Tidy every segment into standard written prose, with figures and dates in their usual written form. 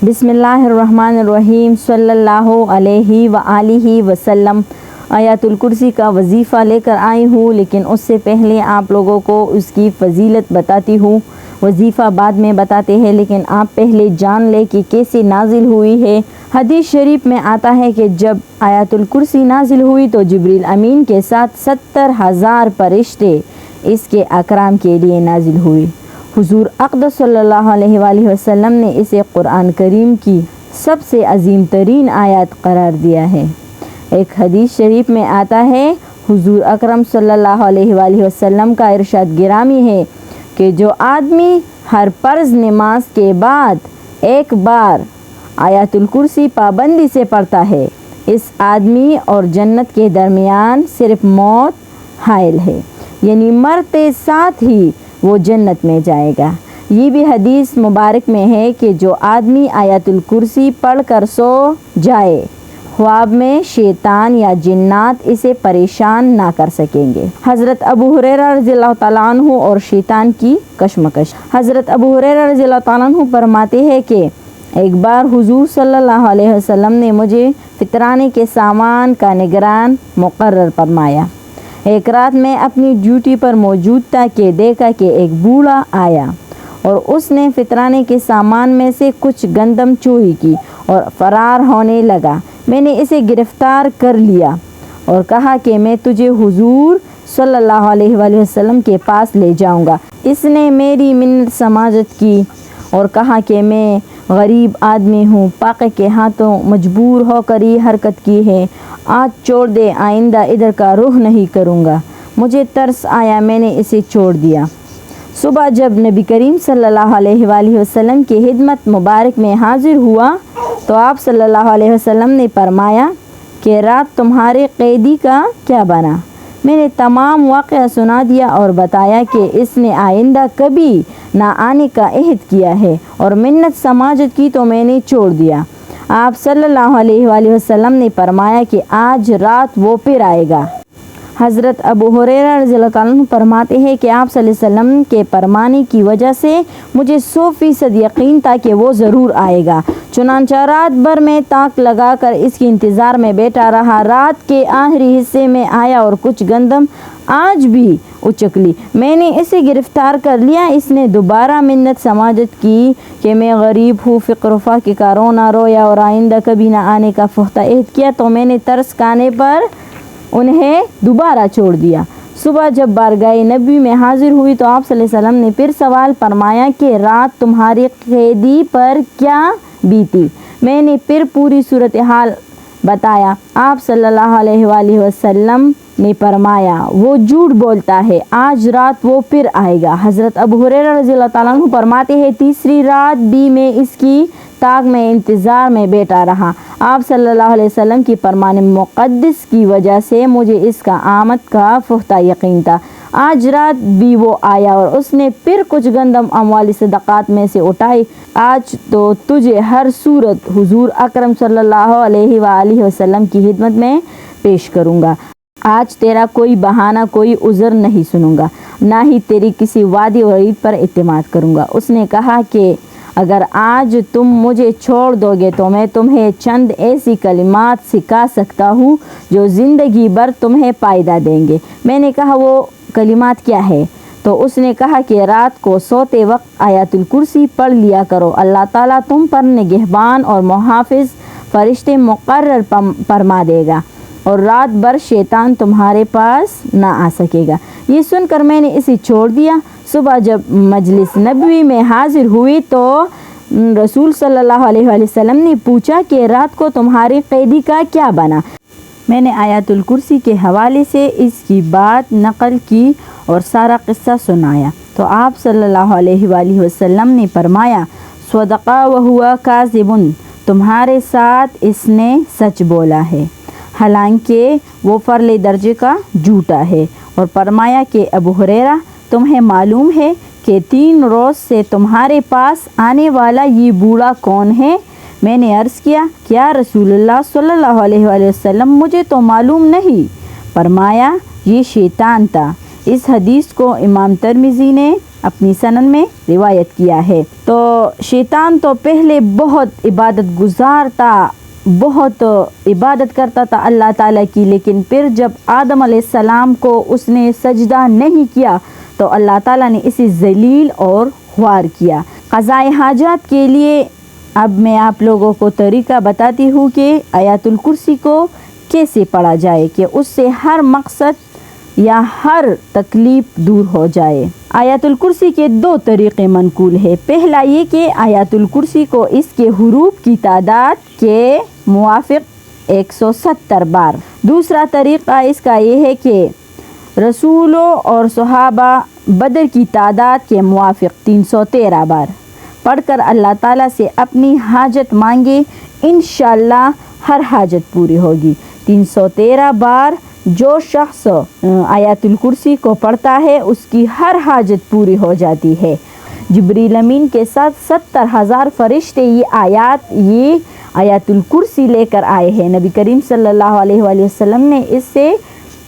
बिस्मिल्लाहिर्रहमानिर्रहीम सल्लल्लाहु अलैहि व आलिहि वसल्लम। आयतुल कुर्सी का वजीफ़ा लेकर आई हूँ, लेकिन उससे पहले आप लोगों को उसकी फ़जीलत बताती हूँ। वजीफ़ा बाद में बताते हैं, लेकिन आप पहले जान लें कि कैसे नाजिल हुई है। हदीस शरीफ में आता है कि जब आयतुल कुर्सी नाजिल हुई तो जिब्रील अमीन के साथ 70,000 फरिश्ते इसके अकराम के लिए नाजिल हुई। हुजूर अक़दस सल्लल्लाहु अलैहि वसल्लम ने इसे कुरान करीम की सबसे अजीम तरीन आयत करार दिया है। एक हदीस शरीफ में आता है, हुजूर अकरम सल्लल्लाहु अलैहि वसल्लम का इरशाद गिरामी है कि जो आदमी हर फ़र्ज़ नमाज के बाद एक बार आयतुल कुर्सी पाबंदी से पढ़ता है, इस आदमी और जन्नत के दरमियान सिर्फ मौत हाइल है, यानी मरते साथ ही वो जन्नत में जाएगा। ये भी हदीस मुबारक में है कि जो आदमी आयतुल कुर्सी पढ़ कर सो जाए, ख्वाब में शैतान या जिन्नात इसे परेशान ना कर सकेंगे। हज़रत अबू हुरैरा रज़ियल्लाहु ताला अन्हु और शैतान की कशमकश। हज़रत अबू हुरैरा रज़ियल्लाहु ताला अन्हु फरमाते हैं कि एक बार हुजूर सल्लल्लाहु अलैहि वसल्लम ने मुझे फितराने के सामान का निगरान मुकर्रर फरमाया। एक रात मैं अपनी ड्यूटी पर मौजूद था कि देखा कि एक बूढ़ा आया और उसने फितराने के सामान में से कुछ गंदम चोरी की और फ़रार होने लगा। मैंने इसे गिरफ़्तार कर लिया और कहा कि मैं तुझे हुजूर सल्लल्लाहु अलैहि वसल्लम के पास ले जाऊंगा। इसने मेरी मिन्नत समाजत की और कहा कि मैं गरीब आदमी हूँ, पाक़ के हाथों मजबूर होकर ये हरकत की है, आज छोड़ दे, आइंदा इधर का रुख नहीं करूँगा। मुझे तरस आया, मैंने इसे छोड़ दिया। सुबह जब नबी करीम सल्लल्लाहु अलैहि वसल्लम की खिदमत मुबारक में हाजिर हुआ तो आप सल्लल्लाहु अलैहि वसल्लम ने फरमाया कि रात तुम्हारे कैदी का क्या बना। मैंने तमाम वाक़या सुना दिया और बताया कि इसने आइंदा कभी ना आने का अहद किया है और मिन्नत समाजत की तो मैंने छोड़ दिया। आप सल्लल्लाहु अलैहि वसल्लम ने फरमाया कि आज रात वो फिर आएगा। हज़रत अबू हुरैरा रज़ियल्लाहु ताला अन्हु फरमाते हैं कि आप सल्लल्लाहु अलैहि वसल्लम के फरमाने की वजह से मुझे 100% यकीन था कि वो ज़रूर आएगा। चुनांचा रात भर में ताक लगाकर इसके इंतज़ार में बैठा रहा। रात के आखिरी हिस्से में आया और कुछ गंदम आज भी उचक ली। मैंने इसे गिरफ़्तार कर लिया। इसने दोबारा मिन्नत समाजत की कि मैं गरीब हूँ, फ़िक्र फ़ाक़े का रोना रोया और आइंदा कभी ना आने का पुख्ता अहद किया, तो मैंने तरस खाने पर उन्हें दोबारा छोड़ दिया। सुबह जब बारगाह नबी में हाजिर हुई तो आप सल्लल्लाहु अलैहि वसल्लम ने फिर सवाल फरमाया कि रात तुम्हारे कैदी पर क्या बीती। मैंने फिर पूरी सूरत हाल बताया। आप सल्लल्लाहु अलैहि वसल्लम ने फरमाया वो झूठ बोलता है, आज रात वो फिर आएगा। हज़रत अबू हुरैरा रज़ियल्लाहु ताला अन्हु फरमाते हैं तीसरी रात भी मैं इसकी ताक में इंतज़ार में बैठा रहा। आप सल्लल्लाहु अलैहि वसल्लम की फरमान मुक़द्दस की वजह से मुझे इसका आमद का पुख्ता यकीन था। आज रात भी वो आया और उसने फिर कुछ गंदम अमवाली सदक़ात में से उठाई। आज तो तुझे हर सूरत हुजूर अकरम सल्लल्लाहु अलैहि वसल्लम की खिदमत में पेश करूँगा। आज तेरा कोई बहाना, कोई उज़र नहीं सुनूंगा, ना ही तेरी किसी वादी वईद पर इत्मीनान करूँगा। उसने कहा कि अगर आज तुम मुझे छोड़ दोगे तो मैं तुम्हें चंद ऐसी कलिमात सिखा सकता हूँ जो ज़िंदगी भर तुम्हें फ़ायदा देंगे। मैंने कहा वो कलिमात क्या है? तो उसने कहा कि रात को सोते वक्त आयतुल कुर्सी पढ़ लिया करो, अल्लाह ताला तुम पर निगहबान और मुहाफ़िज़ फ़रिश्ते मुक़र्रर फरमा देगा और रात भर शैतान तुम्हारे पास ना आ सकेगा। ये सुनकर मैंने इसे छोड़ दिया। सुबह जब मजलिस नबवी में हाजिर हुई तो रसूल सल्लल्लाहु अलैहि वसल्लम ने पूछा कि रात को तुम्हारे कैदी का क्या बना। मैंने आयतुल कुर्सी के हवाले से इसकी बात नकल की और सारा किस्सा सुनाया तो आप सल्लल्लाहु अलैहि वसल्लम ने फरमाया सदक़ा व हुआ काज़िबुन, तुम्हारे साथ इसने सच बोला है, हालांकि वो फ़र्ले दर्जे का झूठा है। और फरमाया कि अबू हुरैरा तुम्हें मालूम है कि 3 रोज़ से तुम्हारे पास आने वाला ये बूढ़ा कौन है? मैंने अर्ज़ किया क्या रसूलुल्लाह सल्लल्लाहु अलैहि वसल्लम, मुझे तो मालूम नहीं। फरमाया ये शैतान था। इस हदीस को इमाम तिरमिज़ी ने اپنی سنن میں روایت کیا ہے۔ تو شیطان تو پہلے بہت عبادت گزار تھا، بہت عبادت کرتا تھا اللہ تعالیٰ کی، لیکن پھر جب آدم علیہ السلام کو اس نے سجدہ نہیں کیا تو اللہ تعالیٰ نے اسے ذلیل اور خوار کیا۔ قضاء حاجات کے لیے اب میں آپ لوگوں کو طریقہ بتاتی ہوں کہ آیات الکرسی کو کیسے پڑھا جائے کہ اس سے ہر مقصد یا ہر تکلیف دور ہو جائے۔ آیات الکرسی کے 2 طریقے منقول ہیں۔ پہلا یہ کہ آیات الکرسی کو اس کے حروف کی تعداد کے موافق 170 بار۔ دوسرا طریقہ اس کا یہ ہے کہ رسولوں اور صحابہ بدر کی تعداد کے موافق 313 بار پڑھ کر اللہ تعالیٰ سے اپنی حاجت مانگے، انشاءاللہ ہر حاجت پوری ہوگی۔ 313 بار جو شخص آیات الکرسی کو پڑھتا ہے اس کی ہر حاجت پوری ہو جاتی ہے۔ جبریل امین کے ساتھ 70,000 فرشتے یہ آیات الکرسی لے کر آئے ہیں۔ نبی کریم صلی اللہ علیہ وآلہ وسلم نے اس سے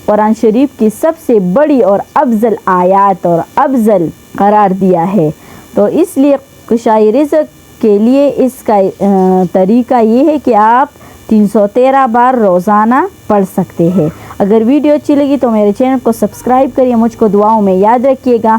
قرآن شریف کی سب سے بڑی اور افضل آیات اور افضل قرار دیا ہے۔ تو اس لیے کشائے رزق کے لیے اس کا طریقہ یہ ہے کہ آپ 313 بار روزانہ پڑھ سکتے ہیں۔ اگر ویڈیو اچھی لگی تو میرے چینل کو سبسکرائب کریے، مجھ کو دعاؤں میں یاد رکھیے گا۔